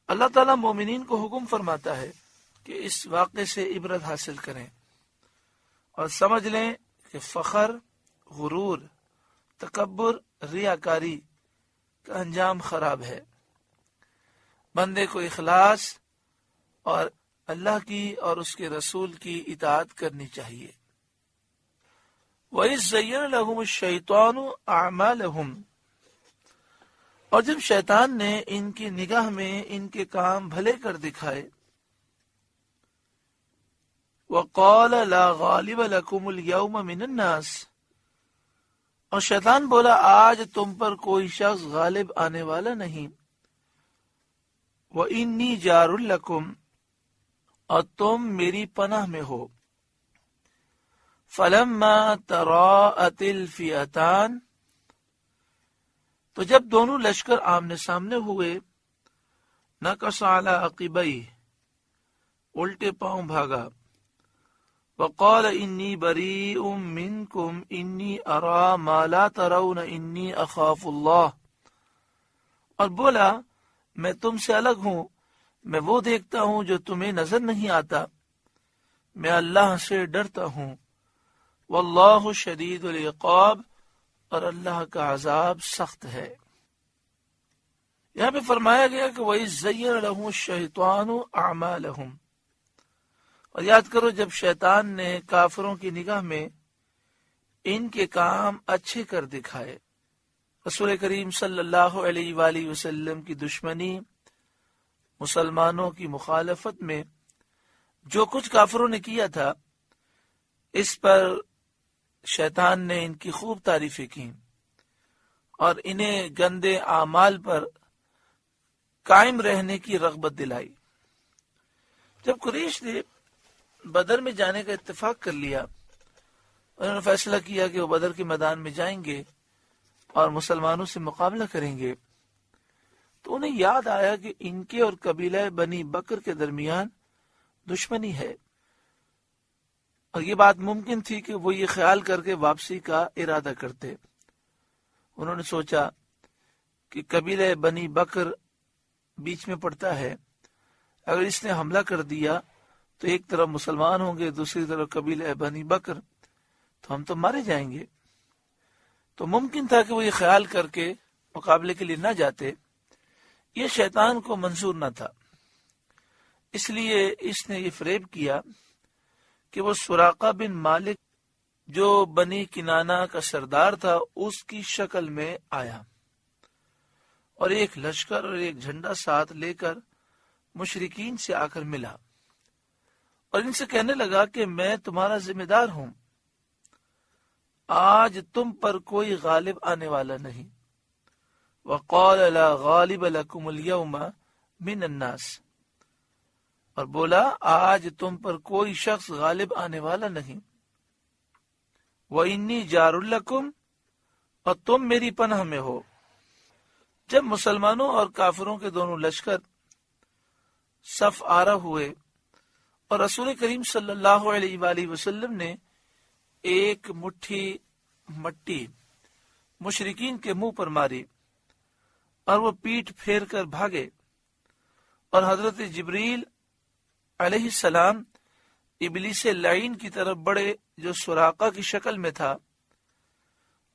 اللہ تعالیٰ مومنین کو حکم فرماتا ہے کہ اس واقعے سے عبرت حاصل کریں اور سمجھ لیں کہ فخر، غرور، تکبر، ریاکاری کا انجام خراب ہے۔ بندے کو اخلاص اور اللہ کی اور اس کے رسول کی اطاعت کرنی چاہیے۔ وَإِذْ زَيَّنَ لَهُمُ الشَّيْطَانُ أَعْمَالَهُمْ، اور جب شیطان نے ان کی نگاہ میں ان کے کام بھلے کر دکھائے، وَقَالَ لَا غَالِبَ لَكُمُ الْيَوْمَ مِنَ النَّاسِ، اور شیطان بولا آج تم پر کوئی شخص غالب آنے والا نہیں، وَإِنِّي جَارٌ لَكُمْ، اور تم میری پناہ میں ہو۔ فَلَمَّا تَرَاءَتِ الْفِئَتَانِ، تو جب دونوں لشکر آمنے سامنے ہوئے، نَكَصَ عَلَىٰ عَقِبَيْهِ، الٹے پاؤں بھاگا، وَقَالَ إِنِّي بَرِيءٌ مِّنكُمْ إِنِّي أَرَىٰ مَا لَا تَرَوْنَ إِنِّي أَخَافُ اللَّهَ، اور بولا میں تم سے الگ ہوں، میں وہ دیکھتا ہوں جو تمہیں نظر نہیں آتا، میں اللہ سے ڈرتا ہوں۔ واللہ شدید العقاب، اور اللہ کا عذاب سخت ہے۔ یہاں پہ فرمایا گیا کہ وَإِذْ زَيَّنَ لَهُمُ الشَّيْطَانُ أَعْمَالَهُمْ، اور یاد کرو جب شیطان نے کافروں کی نگاہ میں ان کے کام اچھے کر دکھائے۔ رسول کریم صلی اللہ علیہ وآلہ وسلم کی دشمنی، مسلمانوں کی مخالفت میں جو کچھ کافروں نے کیا تھا، اس پر شیطان نے ان کی خوب تعریفیں کی اور انہیں گندے اعمال پر قائم رہنے کی رغبت دلائی۔ جب قریش نے بدر میں جانے کا اتفاق کر لیا، انہوں نے فیصلہ کیا کہ وہ بدر کے میدان میں جائیں گے اور مسلمانوں سے مقابلہ کریں گے، تو انہیں یاد آیا کہ ان کے اور قبیلہ بنی بکر کے درمیان دشمنی ہے، اور یہ بات ممکن تھی کہ وہ یہ خیال کر کے واپسی کا ارادہ کرتے۔ انہوں نے سوچا کہ قبیلہ بنی بکر بیچ میں پڑتا ہے، اگر اس نے حملہ کر دیا تو ایک طرف مسلمان ہوں گے، دوسری طرف قبیلہ بنی بکر، تو ہم تو مارے جائیں گے۔ تو ممکن تھا کہ وہ یہ خیال کر کے مقابلے کے لیے نہ جاتے، یہ شیطان کو منظور نہ تھا، اس لیے اس نے یہ فریب کیا کہ وہ سراقہ بن مالک جو بنی کنانہ کا سردار تھا اس کی شکل میں آیا اور ایک لشکر اور ایک جھنڈا ساتھ لے کر مشرکین سے آ کر ملا اور ان سے کہنے لگا کہ میں تمہارا ذمہ دار ہوں، آج تم پر کوئی غالب آنے والا نہیں۔ وَقَالَ لَا غَالِبَ لَكُمُ الْيَوْمَ مِنَ النَّاسِ، اور بولا آج تم پر کوئی شخص غالب آنے والا نہیں۔ وَإِنِّي جَارٌ لَكُمْ، اور تم میری پناہ میں ہو۔ جب مسلمانوں اور کافروں کے دونوں لشکر صف آرہ ہوئے اور رسول کریم صلی اللہ علیہ وآلہ وسلم نے ایک مٹھی مٹی مشرکین کے منہ پر ماری اور وہ پیٹھ پھیر کر بھاگے، اور حضرت جبریل علیہ السلام ابلیس لعین کی طرف بڑھے جو سراقہ کی شکل میں تھا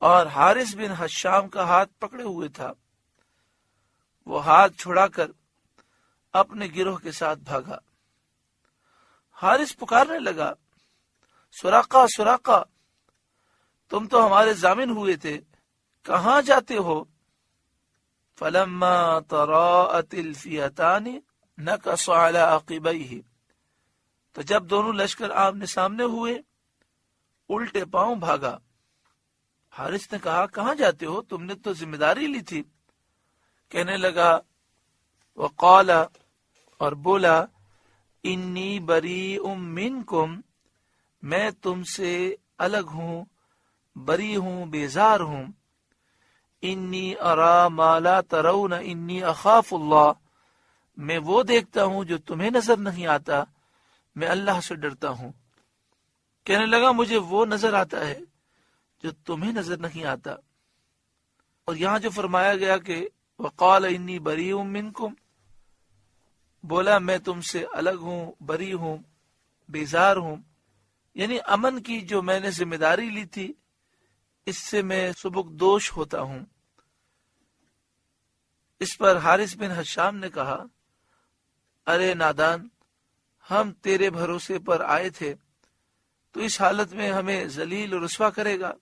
اور حارث بن حشام کا ہاتھ پکڑے ہوئے تھا، وہ ہاتھ چھڑا کر اپنے گروہ کے ساتھ بھاگا۔ حارث پکارنے لگا، سراقہ سراقہ، تم تو ہمارے ضامن ہوئے تھے، کہاں جاتے ہو؟ فلما تراءت الفئتان نکص علی عقبیہ، تو جب دونوں لشکر آمنے سامنے ہوئے الٹے پاؤں بھاگا۔ حارث نے کہا کہاں جاتے ہو؟ تم نے تو ذمہ داری لی تھی۔ کہنے لگا وقال، اور بولا انی بریء منکم، میں تم سے الگ ہوں، بری ہوں، بیزار ہوں۔ انی ارا ما لا ترون انی اخاف اللہ، میں وہ دیکھتا ہوں جو تمہیں نظر نہیں آتا، میں اللہ سے ڈرتا ہوں۔ کہنے لگا مجھے وہ نظر آتا ہے جو تمہیں نظر نہیں آتا۔ اور یہاں جو فرمایا گیا کہ وقال انی بریء منکم، بولا میں تم سے الگ ہوں، بری ہوں، بیزار ہوں، یعنی امن کی جو میں نے ذمہ داری لی تھی اس سے میں سبکدوش ہوتا ہوں۔ اس پر حارث بن حشام نے کہا ارے نادان، ہم تیرے بھروسے پر آئے تھے، تو اس حالت میں ہمیں ذلیل و رسوا کرے گا؟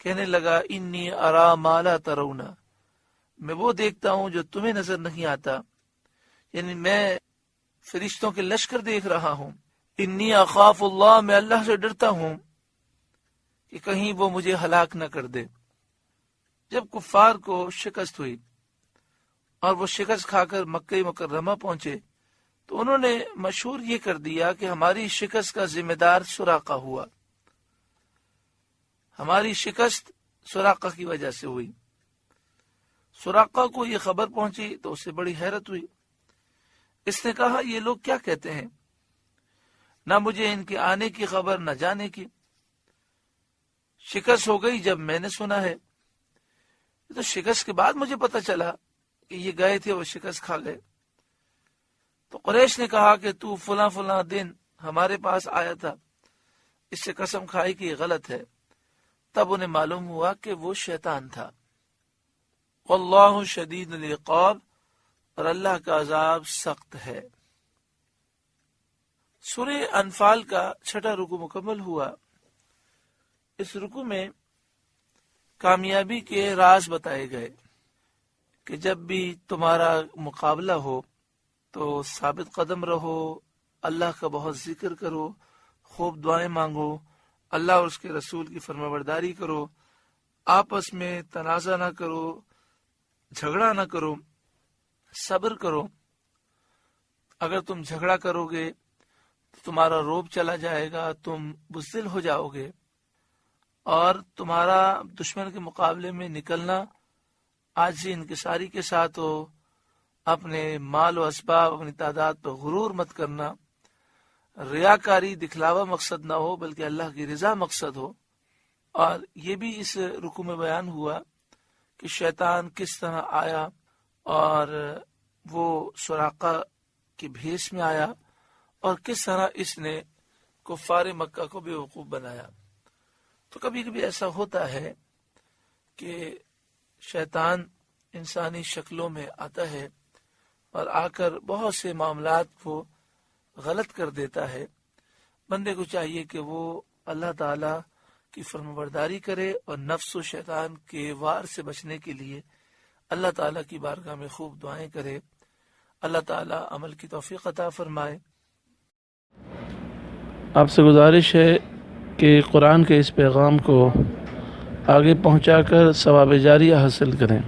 کہنے لگا انی ارا ما لا ترون، میں وہ دیکھتا ہوں جو تمہیں نظر نہیں آتا، یعنی میں فرشتوں کے لشکر دیکھ رہا ہوں۔ انی اخاف اللہ، میں اللہ سے ڈرتا ہوں کہ کہیں وہ مجھے ہلاک نہ کر دے۔ جب کفار کو شکست ہوئی اور وہ شکست کھا کر مکہ مکرمہ پہنچے تو انہوں نے مشہور یہ کر دیا کہ ہماری شکست کا ذمہ دار سراقہ ہوا، ہماری شکست سراقہ کی وجہ سے ہوئی۔ سراقہ کو یہ خبر پہنچی تو اسے بڑی حیرت ہوئی۔ اس نے کہا یہ لوگ کیا کہتے ہیں، نہ مجھے ان کے آنے کی خبر نہ جانے کی، شکست ہو گئی جب میں نے سنا ہے، تو شکست کے بعد مجھے پتا چلا کہ یہ گئے تھے وہ شکست کھا گئے۔ تو قریش نے کہا کہ تو فلاں فلاں دن ہمارے پاس آیا تھا، اس سے قسم کھائی کہ یہ غلط ہے۔ تب انہیں معلوم ہوا کہ وہ شیطان تھا۔ واللہ شدید العقاب، اور اللہ کا عذاب سخت ہے۔ سورہ انفال کا 6واں رکوع مکمل ہوا۔ اس رکوع میں کامیابی کے راز بتائے گئے کہ جب بھی تمہارا مقابلہ ہو تو ثابت قدم رہو، اللہ کا بہت ذکر کرو، خوب دعائیں مانگو، اللہ اور اس کے رسول کی فرمانبرداری کرو، آپس میں تنازع نہ کرو، جھگڑا نہ کرو، صبر کرو۔ اگر تم جھگڑا کرو گے تو تمہارا روب چلا جائے گا، تم بزدل ہو جاؤ گے، اور تمہارا دشمن کے مقابلے میں نکلنا عاجزی انکساری کے ساتھ ہو، اپنے مال و اسباب اپنی تعداد پر غرور مت کرنا، ریاکاری دکھلاوا مقصد نہ ہو بلکہ اللہ کی رضا مقصد ہو۔ اور یہ بھی اس رکوع میں بیان ہوا کہ شیطان کس طرح آیا اور وہ سراقہ کی بھیس میں آیا، اور کس طرح اس نے کفار مکہ کو بے وقوف بنایا۔ تو کبھی کبھی ایسا ہوتا ہے کہ شیطان انسانی شکلوں میں آتا ہے اور آ کر بہت سے معاملات کو غلط کر دیتا ہے۔ بندے کو چاہیے کہ وہ اللہ تعالی کی فرمانبرداری کرے اور نفس و شیطان کے وار سے بچنے کے لیے اللہ تعالیٰ کی بارگاہ میں خوب دعائیں کرے۔ اللہ تعالیٰ عمل کی توفیق عطا فرمائے۔ آپ سے گزارش ہے کہ قرآن کے اس پیغام کو آگے پہنچا کر ثواب جاریہ حاصل کریں۔